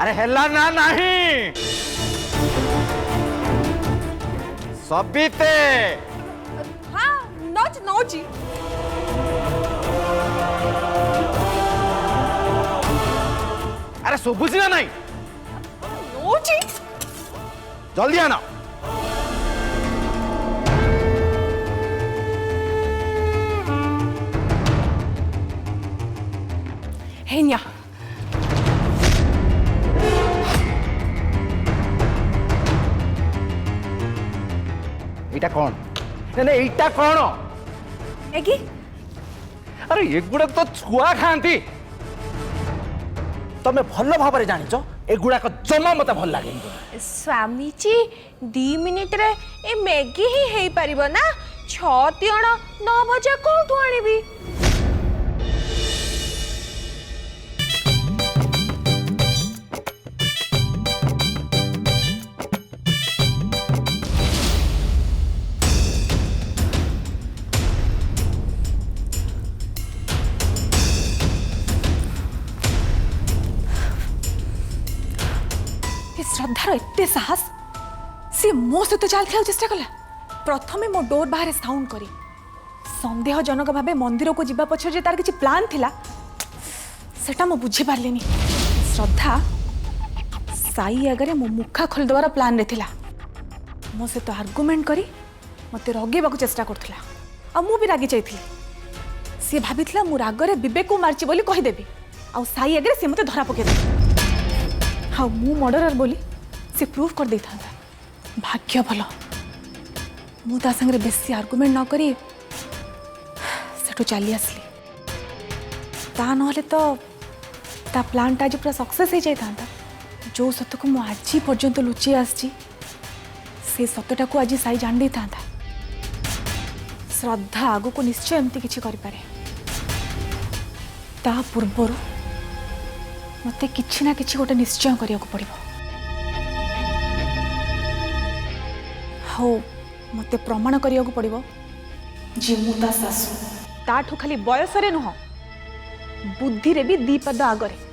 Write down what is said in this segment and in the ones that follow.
अरे हेला ना नहीं सबिते हाँ नौच नौची अरे सुबुझी ना नहीं नौची जल्दी आना हेन्या एटा कौन नहीं एटा कौन एगी अरे एगुड़ा तो छुआ खाती तमें भल भाव जानिच एगुड़ाक जमा मत भल लगे स्वामी जी 2 मिनिट रे ए मैगी ही हेई परिबो ना 6 तियण 9 बजे कोठु आनिबी श्रद्धार एते साहस सी मो सहित चाल खेल चेष्टा कला प्रथमे मो डोर बाहर साउंड करी संदेहजनक भावे मंदिर को जीवा पछर जे तार किछि प्लान थिला सेटा मो बुझी पारलेनी श्रद्धा साई आगरे मो मुखा खोल देवार प्लान रे थिला मो सहित आर्गुमेंट करी मते रगेबाकू चेष्टा करथिला आ मु भी रागी जाइथिली सी भाबिथिला मु रागरे विवेक को मारची बोली कहि देबी आ साई आगरे से मते धरा पके दे हाँ मु मर्डरर बोली से प्रूफ कर देता भाग्य भल मु ता संगे बेसी आर्गुमेंट न करी सेठू चली आसली ता नहले तो ता प्लानटा आज पूरा सक्सेस हो जाता जो सत को मु आज पर्यंत लुचि आसी से सतटा को आज साई जान दे था श्रद्धा आगु को निश्चय एमती किछि करि पारे ता पूर्वरु मते किछि ना किछि गोटे निश्चय करिया को पड़िबो हो मते प्रमाण करिया को पड़िबो जे मुता सासु ताठू खाली बयस रे नुह बुद्धि रे भी 2 पद आगरे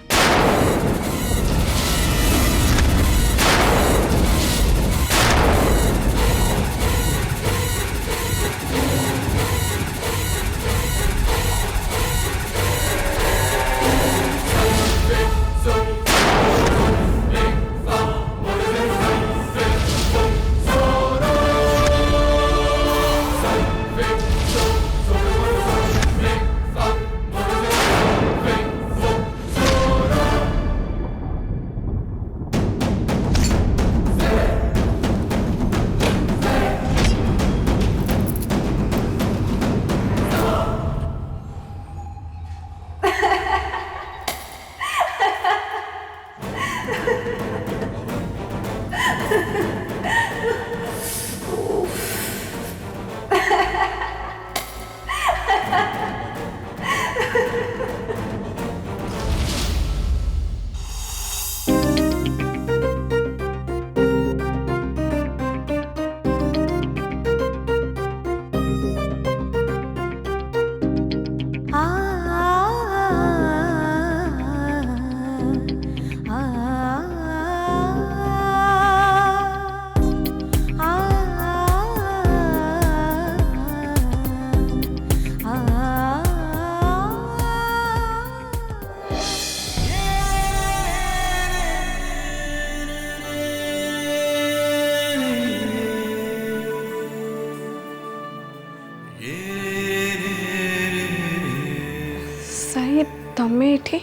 तमे एठी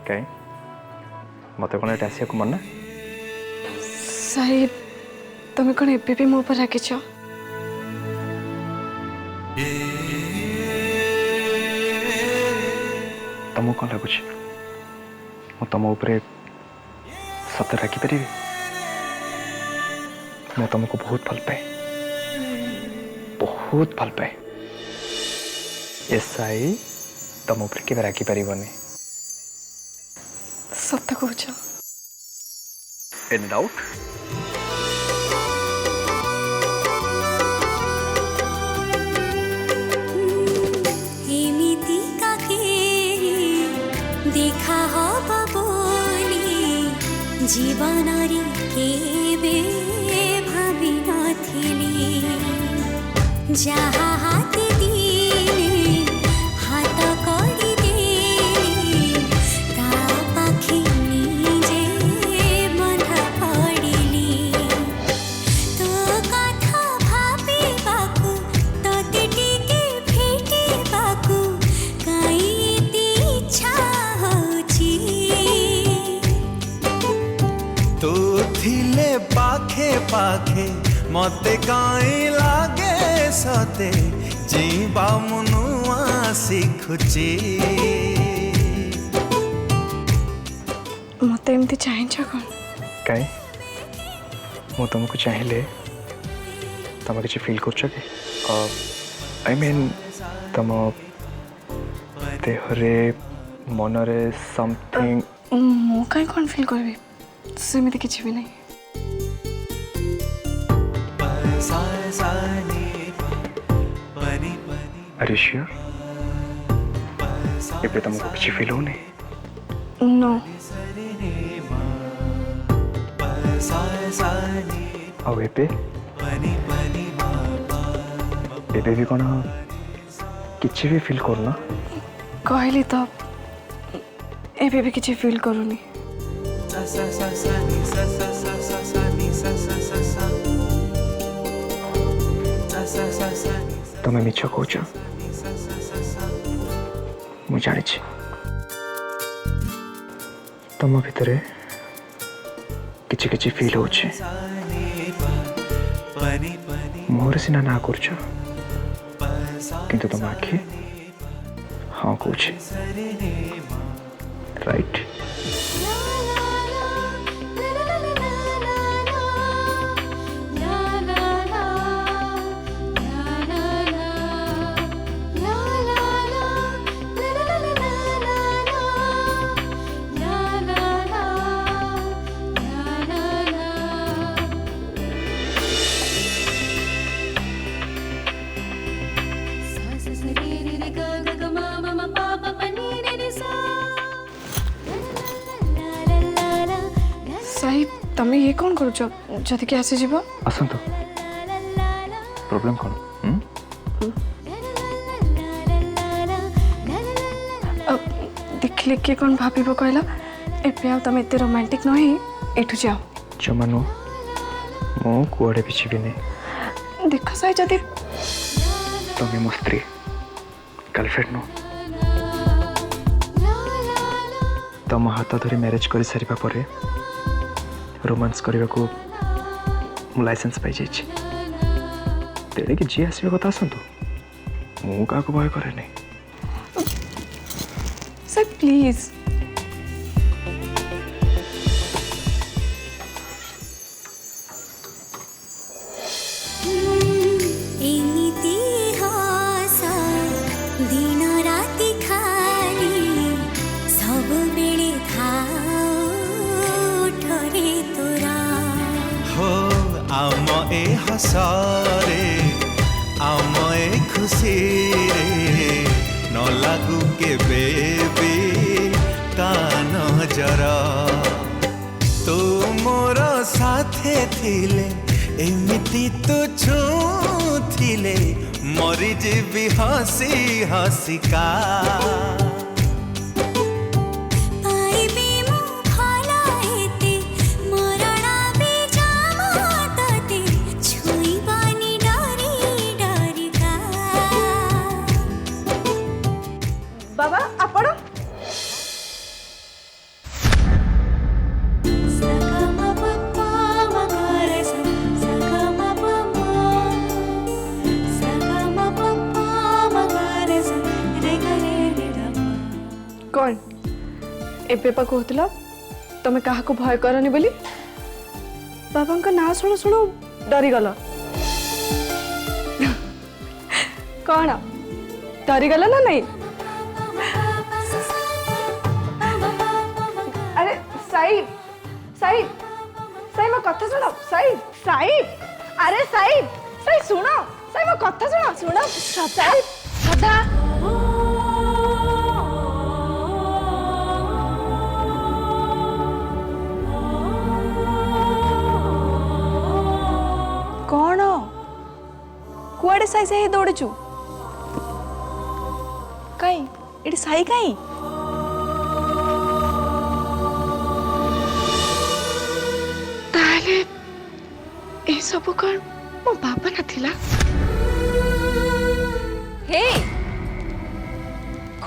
कहीं मत कौन ये आसिया को मना साहिब तमे कौन एबे भी मो पर राखिछ तुमको कौन लगुच मु तुम उपरे सत राखी पारि मैं तुमको बहुत भल पाए बहुत भल पाए एसआई तुम उपरे के राखी पारिबनी सत कहूछ इन डाउट जीवनरी केबे भाबी नथिली जहाँ हाथ दिले हाथ करी देली ता पाखी निजे बंधा पड़िली तो कथा भाबी बाकू तो टिके भेटी बाकू काई इच्छा होची तू थिले पाखे पाखे मते काई लागे सते जीवा मुनुआ शिखुची मत एमती चाहछ कौन कहीं मु तुमको चाहिए तुम किसी फील कर आई मीन तुम देहरे मनरे समथिंग मु कहीं कौन फील करबी सेमिति किछि भी नहीं अरे श्योर एबे तुमको किसी फील हो नहीं नो अब एबे भी कौन किसी भी फील करना कहली तो एबे भी किछि फील करूनी तुम्हें मिछ कौच मु जानी तुम भितर किछि किछि फील होचे मोर सिना ना करछ किंतु तुम आखि हाँ कौच राइट सही तमे ये कौन करूछ जदि के आसी जीव आसंतु प्रॉब्लम कौन देखले के कौन भाबिबो कहला एबे आ तमे एते रोमांटिक नहीं एठु जाओ जमानो मो कुआड़े भी भी नहीं देख सही जदि तुम्हें मो स्त्री गर्लफ्रेंड नो तुम हाथ धरी मैरिज कर सारिबा परे रोमांस करने को लाइसेंस पाई जाइए तेरे कि जी आसवा कथा आसतु मु क्या भय करे नहीं सर प्लीज दिन राति खाली सब बेले ठरे तोरा हो आम ए हसरे आम ए खुशी रे न लागू के बेबी ता नजर तू मोर साथे थिले एमिति तू छूथिले मरी जीवी हसी हसिका बाबा आपण कौन एबे पा कहतला तमे काहा को भय करनी बोली बाबा का ना सुनो सुनो डरी गल कौन डरी गल ना नहीं अरे साहिब साहिब साहिब मो कथा सुनो साहिब साहिब अरे साहिब साहिब सुनो साहिब मो कथा सुनो सुनो साहिब सदा खाली साई साई दौड़चु कई एटी साई कई ताले ए सब कौन मो बाबा ना थिला हे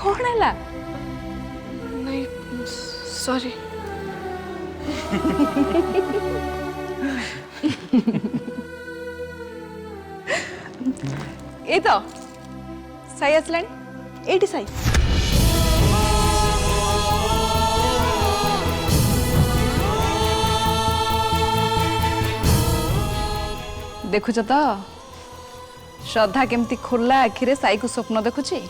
कौन है नहीं सॉरी ए तो साई आसलानी एटी साई देखुच तो श्रद्धा केमती खोला आखिरे साई को स्वप्न देखुची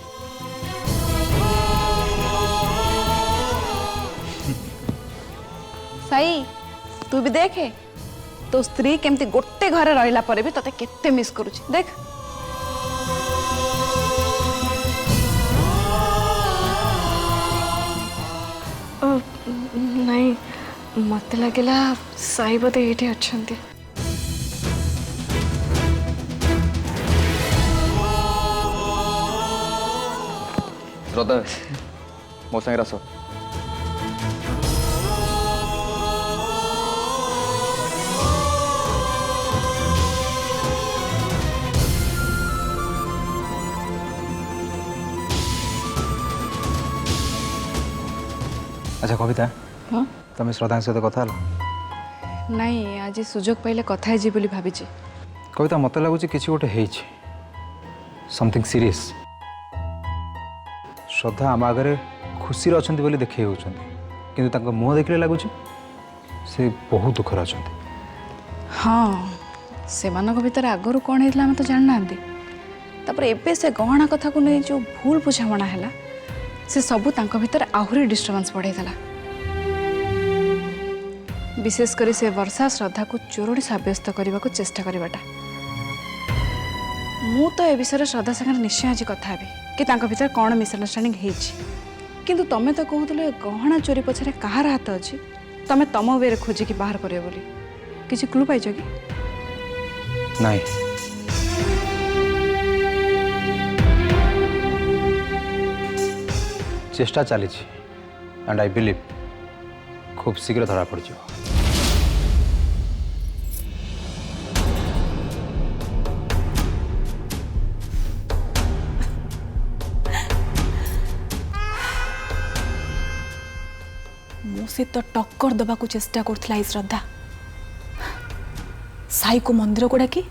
साई तू भी देखे तो स्त्री केमती गोटे घरे रहिला परे भी तते केते मिस करूची देख नहीं मत लगेला साई बोधे ये अच्छे श्रद्धा मो संगे आस अच्छा कविता हाँ तुम श्रद्धा सहित कथा नहीं आज सुजोग पाइले कथा जी बोली भाभी कविता मत लगुच कि गोटे समथिंग सीरियस श्रद्धा आम आगे खुशी अच्छा बोली देखे कि मुँह देखने लगुच से बहुत दुखर अच्छा हाँ से भर आगर कौन होता आम तो जाना तापर एबे से गहना कथा को नहीं जो भूल बुझाणा है से सबू तांको भीतर आहुरी डिस्टर्बेंस बढ़ाईला विशेष करी से वर्षा श्रद्धा को चोरणी सब्यस्त करने को चेष्टा करवाटा मु तो ए विषय श्रद्धा संगे निश्चय आज कथा हेबी कि तांको भीतर कौन मिसअंडरस्टैंडिंग होइछि किंतु तमे तो कहतले गहना चोरी पछरे कहार हाथ अछि तमे तम वे खोजी कि बाहर करियो बोली किछि क्लू पाइछो कि नहीं चेष्टा चली एंड आई बिलीव खूब शीघ्र धरा पड़ मुझे तो टक्कर दबा को चेष्टा करथिला श्रद्धा साई को मंदिर को डाकी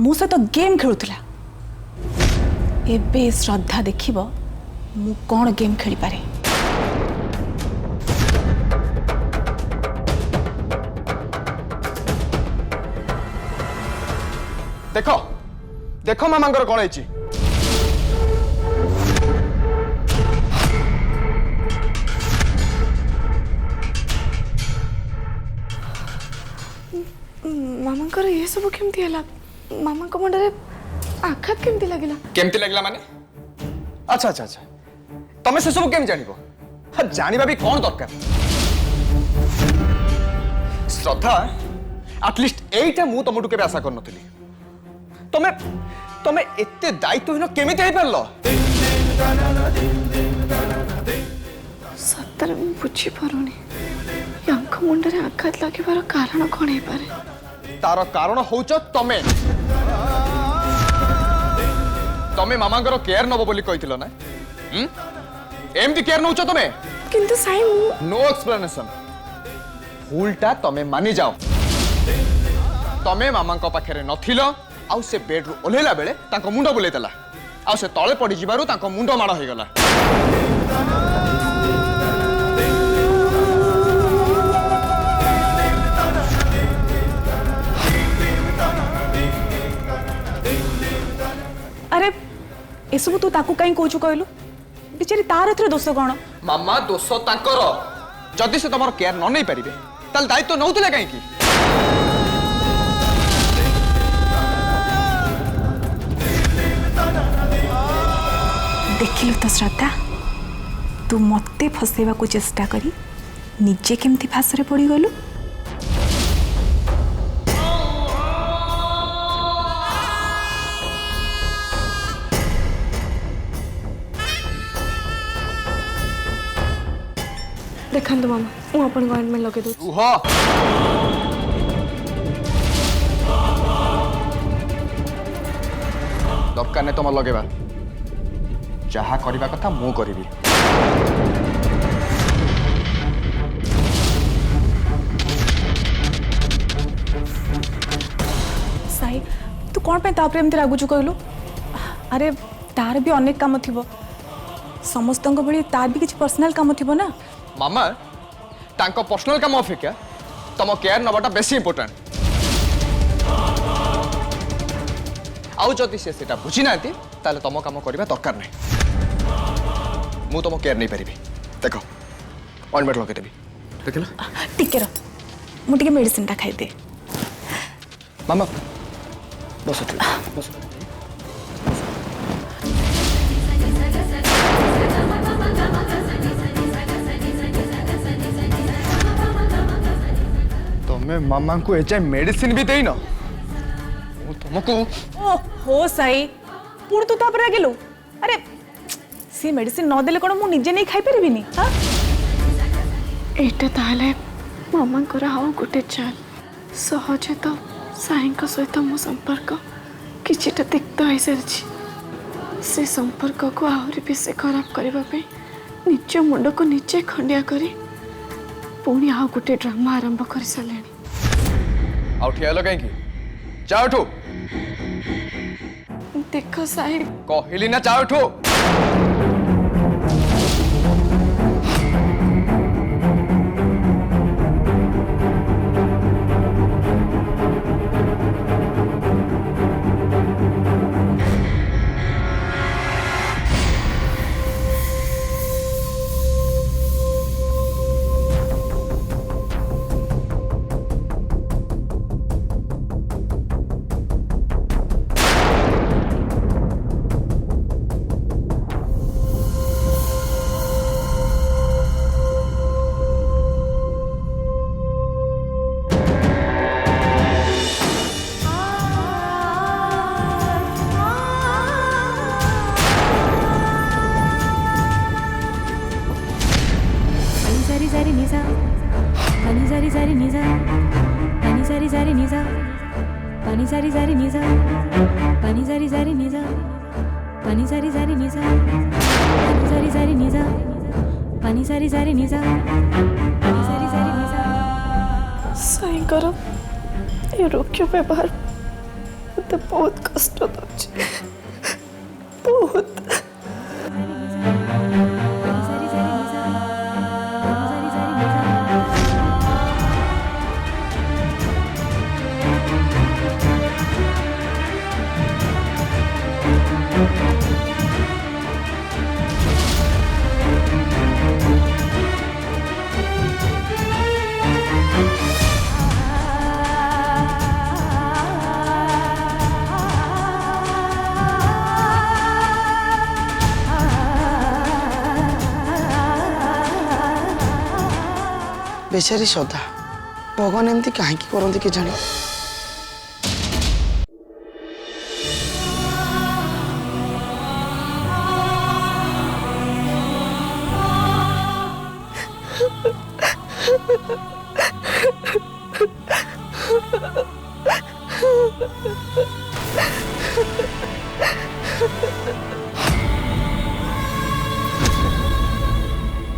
मुझे तो गेम खेलुला एबे श्रद्धा देखिबो मु कौन गेम खेली पारे देखो देखो मामांगर कौन है मामा ये सब केमती है मामा को मुंडे आघात केमती लगिला केमती लगला माने अच्छा अच्छा अच्छा तमे से सब केम जानिबो जानिबा भी कौन दरकार श्रद्धा एटलिस्ट एटा मु तमटु केबे आशा कर नथिली तमे तमे एते दायित्वहीन केमिति हे परलो सत्तर मु बुझी पारुनी यांक मुंडे आघात लगिबार कारण कौन हे पारे तार कारण होउछ तमे तमे मामांगर केयर नबो बोली कहिथिलो ना एमती केयर नउछ तमे किंतु साई मु नो एक्सप्लेनेशन भूलटा तमे मानि जाओ तमे मामांक पाखरे नथिलो आउ से बेड रु ओलेला बेले तांको मुंडो बुले देला आउ से तळे पड़ी जिबारु तांको मुंडो माड़ होई गला अरे एसबू तू ताकू कहीं कहूँ कहलु बेचारी तार एथरे दोष कौन मामा दोष तांकर जदि से तमर केयर न नै परिबे ताल दायित्व नउतले काहे की देखिलु तो श्रद्धा तू मते फसेवा को चेष्टा करी निजे केमती फासरे पड़ी गलु ଦେଖନ୍ତୁ ମାମା ମୁଁ ଆପଣଙ୍କୁ ଅଏଣ୍ଟମେଣ୍ଟ ଲଗେଇ ଦେଉଛି। ରୁହ। ଦରକାର ନାହିଁ ତମ ଲଗେଇବା। ଯାହା କରିବା କଥା ମୁଁ କରିବି। ସାଇ ତୁ କ'ଣ ପାଇଁ ତାପରେ ଏମିତି ରାଗୁଛୁ କହିଲୁ? ଆରେ ତାର ବି ଅନେକ କାମ ଥିବ, ସମସ୍ତଙ୍କ ଭଳି ତାର ବି କିଛି ପର୍ସନାଲ କାମ ଥିବ ନା। ମାମା ତାଙ୍କ ପର୍ସନାଲ କାମ ଅପେକ୍ଷା ତମ କେୟାର ନେବାଟା ବେଶୀ ଇମ୍ପୋର୍ଟାଣ୍ଟ। ଆଉ ଯଦି ସେ ସେଟା ବୁଝି ନାହାନ୍ତି ତାହେଲେ ତମ କାମ କରିବା ଦରକାର ନାହିଁ। ମୁଁ ତମ କେୟାର ନେଇପାରିବି। ଦେଖ ଅଏଣ୍ଟମେଣ୍ଟ ଲଗେଇଦେବି, ଦେଖିଲ? ଟିକେ ରହ, ମୁଁ ଟିକେ ମେଡିସିନଟା ଖାଇଦିଏ। ମାମା ବସ ଟିକେ, ବସ। ତମେ ମାମାଙ୍କୁ ଏଯାଏ ମେଡିସିନ ବି ଦେଇନ। ମୁଁ ତମକୁ ଓହୋ ସାଇ, ପୁଣି ତୁ ତାପରେ ରାଗିଲୁ? ଆରେ ସେ ମେଡିସିନ ନ ଦେଲେ କ'ଣ ମୁଁ ନିଜେ ନେଇ ଖାଇପାରିବିନି? ହଁ ଏଇଟା ତାହେଲେ ମାମାଙ୍କର ଆଉ ଗୋଟେ ଚାଲ। ସହଜେ ତ ସାଇଙ୍କ ସହିତ ମୋ ସମ୍ପର୍କ କିଛିଟା ତିକ୍ତ ହୋଇସାରିଛି। ସେ ସମ୍ପର୍କକୁ ଆହୁରି ବେଶୀ ଖରାପ କରିବା ପାଇଁ ନିଜ ମୁଣ୍ଡକୁ ନିଜେ ଖଣ୍ଡିଆ କରି ପୁଣି ଆଉ ଗୋଟେ ଡ୍ରାମା ଆରମ୍ଭ କରିସାରିଲେଣି। ଆଉ ଠିଆ ହେଲ କାହିଁକି? ଯାଅ ଏଠୁ। ଦେଖ ସାଇ, କହିଲି ନା ଯାଅ ଏଠୁ। ସାଇଙ୍କର ଏ ରୁକ୍ଷ ବ୍ୟବହାର ମତେ ବହୁତ କଷ୍ଟ ଦଉଛି, ବହୁତ। बेचारी श्रद्धा भगवान एमती कहीं करते कि जानी।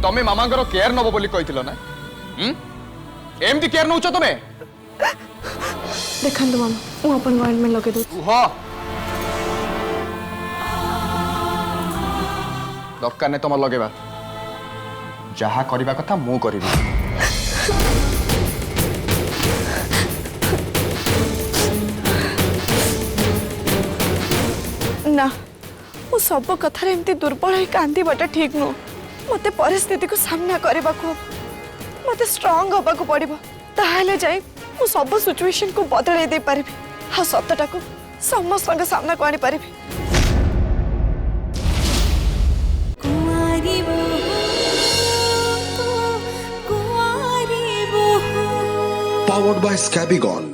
तमें मामांकर केयर नब बोली कही ना? एमती केयर नौ तुम्हें? देखो मामा मु अपन ऑइंटमेंट लगे दूँ। दरकार नहीं तुम लगेगा। जहाँ करने कथा मु करी। ना मु सब कथार एमती दुर्बल ही कांदीबाटा ठीक नुह। मते परिस्थिति को सामना करने को मते स्ट्रांग होबा को पड़िबो, ताहाले जाई मु सब सिचुएशन को बदलै दे पारिबी। हा सत्यटा को समस्त सामना को आनी पारिबी। Powered by Scabigon,